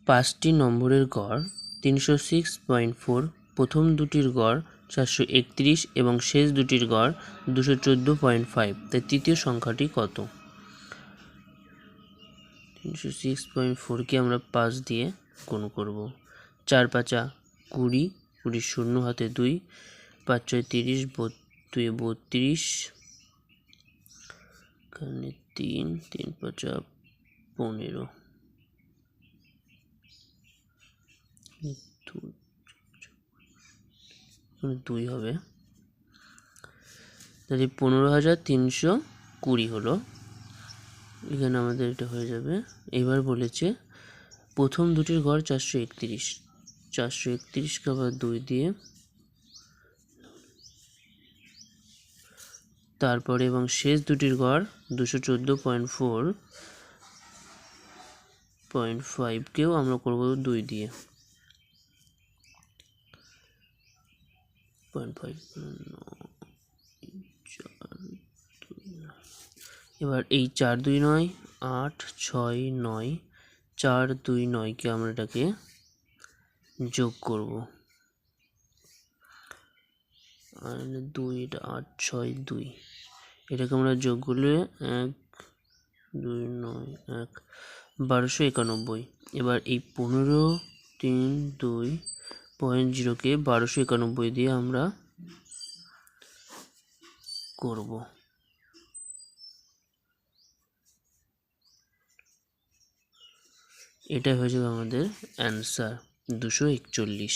5টি নম্বরের গড় 306.4, প্রথম দুটির গড় 431 এবং শেষ দুটির গড় 214.5, তাই তৃতীয় সংখ্যাটি কত? 306.4কে আমরা 5 দিয়ে গুণ করব। 4 5 20, 20 শূন্য হাতে 2, 5 6 30, 2 32, এখানে 3, 3 5 15, 2 হবে, তাহলে 15,320 হলো। এখানে আমাদের এটা হয়ে যাবে। এবার বলেছে প্রথম দুটির গড় 431, 431কে আবার 2 দিয়ে, তারপরে এবং শেষ দুটির গড় 214.5কেও আমরা করব 2 দিয়ে, 0.5। এবার এই 4 2 9 8 6 9, 4 2 9কে আমরা এটাকে যোগ করব, আর 2, এটা 8 6 2, এটাকে আমরা যোগ করলে 1 2 9 1 1291। এবার এই 15,320.0কে 1291 দিয়ে আমরা করব। এটা হয়ে যাবে আমাদের অ্যান্সার 241।